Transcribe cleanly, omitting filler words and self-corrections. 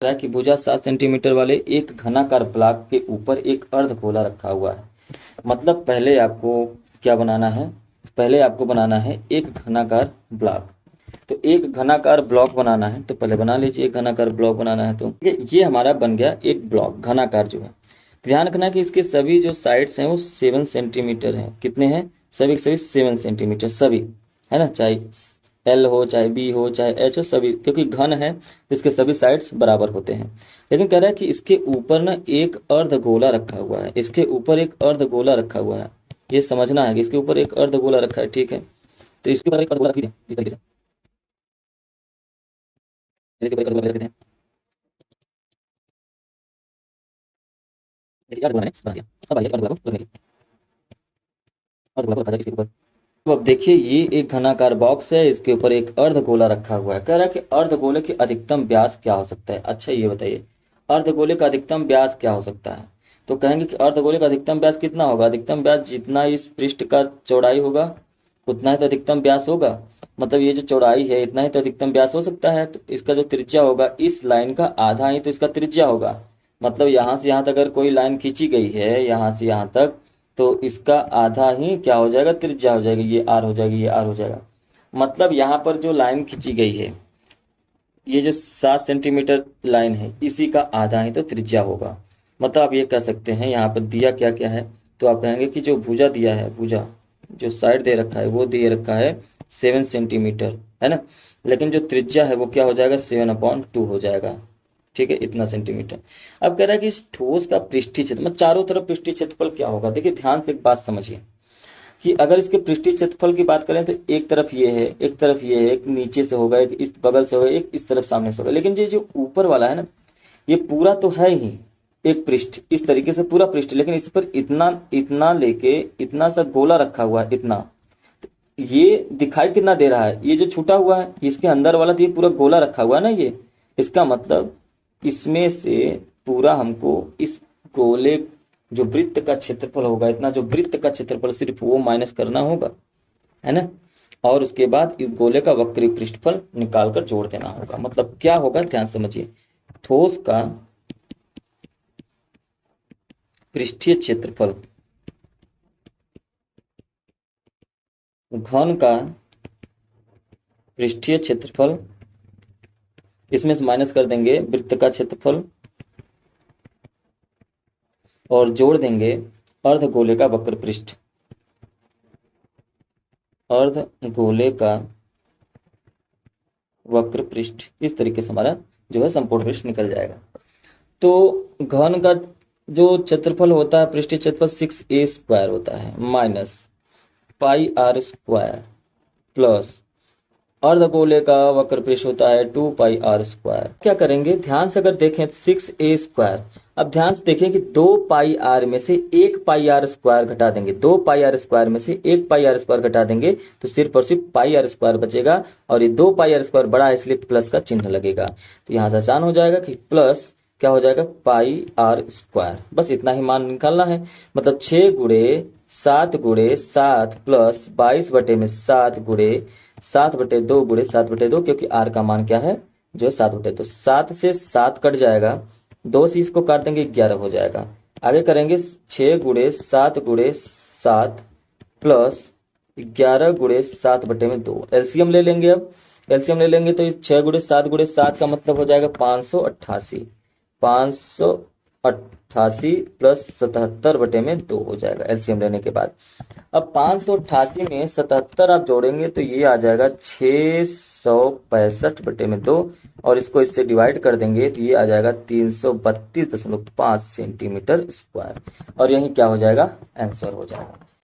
रहा है कि भुजा 7 सेंटीमीटर वाले एक घनाकार ब्लॉक के ऊपर एक अर्धगोला रखा हुआ है। मतलब पहले आपको क्या बनाना है, पहले आपको बनाना है एक घनाकार ब्लॉक। तो एक घनाकार ब्लॉक बनाना है तो पहले बना लीजिए, एक घनाकार ब्लॉक बनाना है तो ये हमारा बन गया एक ब्लॉक घनाकार जो है। ध्यान रखना कि इसके सभी जो साइड्स हैं वो 7 सेंटीमीटर हैं। कितने हैं? सभी के सभी 7 सेंटीमीटर, सभी है ना, चाहे एल हो चाहे बी हो चाहे एच हो, सभी, क्योंकि घन है तो इसके सभी साइड्स बराबर होते हैं। लेकिन कह रहा है कि इसके ऊपर ना एक अर्धगोला रखा हुआ है, इसके ऊपर एक अर्धगोला रखा हुआ है। ये समझना है कि इसके ऊपर एक अर्धगोला रखा है, ठीक है। तो इसके ऊपर एक अर्धगोला रख दीजिए इस तरीके से, इसके ऊपर एक अर्धगोला रख देते हैं। देखिए अर्धगोला ने बना दिया। अब आइए अर्धगोला को रखने की, अर्धगोला को रखा जाए इसके ऊपर। तो अब देखिए ये एक घनाकार बॉक्स है, इसके ऊपर एक अर्धगोला रखा हुआ है। कह रहा है कि अर्धगोले की अधिकतम व्यास क्या हो सकता है। अच्छा ये बताइए, अर्धगोले का अधिकतम व्यास क्या हो सकता है। तो कहेंगे कि अर्धगोले का अधिकतम व्यास कितना होगा। अधिकतम व्यास जितना इस पृष्ठ का चौड़ाई होगा उतना ही तो अधिकतम व्यास होगा। मतलब ये जो चौड़ाई है इतना ही तो अधिकतम व्यास हो सकता है। तो इसका जो त्रिज्या होगा इस लाइन का आधा ही तो इसका त्रिज्या होगा। मतलब यहाँ से यहाँ तक अगर कोई लाइन खींची गई है यहाँ से यहाँ तक, तो इसका आधा ही क्या हो जाएगा, त्रिज्या हो जाएगी। ये आर हो जाएगी, ये आर हो जाएगा। मतलब यहाँ पर जो लाइन खींची गई है, ये जो 7 सेंटीमीटर लाइन है, इसी का आधा ही तो त्रिज्या होगा। मतलब आप ये कह सकते हैं, यहाँ पर दिया क्या क्या है, तो आप कहेंगे कि जो भुजा दिया है, भुजा जो साइड दे रखा है वो दे रखा है 7 सेंटीमीटर, है ना। लेकिन जो त्रिज्या है वो क्या हो जाएगा, 7/2 हो जाएगा, ठीक है, इतना सेंटीमीटर। अब कह रहा है कि इस ठोस का पृष्ठीय क्षेत्र, मतलब चारों तरफ पृष्ठीय क्षेत्रफल क्या होगा। देखिए ध्यान से एक बात समझिए कि अगर इसके पृष्ठीय क्षेत्रफल की बात करें तो एक तरफ ये है, एक तरफ ये है, एक नीचे से होगा, एक इस बगल से होगा, एक इस तरफ सामने से होगा। लेकिन ये जो ऊपर वाला है ना, ये पूरा तो है ही एक पृष्ठ, इस तरीके से पूरा पृष्ठ, लेकिन इस पर इतना इतना लेके इतना सा गोला रखा हुआ है, इतना। ये दिखाई कितना दे रहा है, ये जो छूटा हुआ है इसके अंदर वाला तो ये पूरा गोला रखा हुआ है ना ये। इसका मतलब इसमें से पूरा हमको इस गोले जो वृत्त का क्षेत्रफल होगा, इतना जो वृत्त का क्षेत्रफल सिर्फ वो माइनस करना होगा, है ना। और उसके बाद इस गोले का वक्री पृष्ठफल निकाल कर जोड़ देना होगा। मतलब क्या होगा, ध्यान समझिए। ठोस का पृष्ठीय क्षेत्रफल घन का पृष्ठीय क्षेत्रफल, इसमें से माइनस कर देंगे वृत्त का क्षेत्रफल और जोड़ देंगे अर्धगोले का वक्र पृष्ठ, अर्धगोले का वक्र पृष्ठ। इस तरीके से हमारा जो है संपूर्ण पृष्ठ निकल जाएगा। तो घन का जो क्षेत्रफल होता है, पृष्ठीय क्षेत्रफल 6a² होता है माइनस πr² प्लस अर्धगोले का वक्र पृष्ठ होता है 2πr²। क्या करेंगे, ध्यान से अगर देखें 6a²। अब ध्यान से देखिए कि 2πr में से 1πr² घटा देंगे, 2πr² में से 1πr² घटा देंगे तो सिर्फ और सिर्फ πr² बचेगा। और ये 2πr² बड़ा है इसलिए प्लस का चिन्ह लगेगा। तो यहाँ से आसान हो जाएगा कि प्लस क्या हो जाएगा, πr²। बस इतना ही मान निकालना है। मतलब 6×7 प्लस 22/7 क्योंकि आर का मान क्या है, जो है 7/2। 7 से 7 कट जाएगा, 2 से इसको काट देंगे 11 हो जाएगा। आगे करेंगे 6×7 प्लस 11×7/2। एलसीएम ले लेंगे। अब एलसीएम ले लेंगे तो 6×7 का मतलब हो जाएगा 588। 588 प्लस 77/2 हो जाएगा एलसीएम लेने के बाद। अब 588 में 77 आप जोड़ेंगे तो ये आ जाएगा 665/2 और इसको इससे डिवाइड कर देंगे तो ये आ जाएगा 332.5 सेंटीमीटर स्क्वायर। और यही क्या हो जाएगा, आंसर हो जाएगा।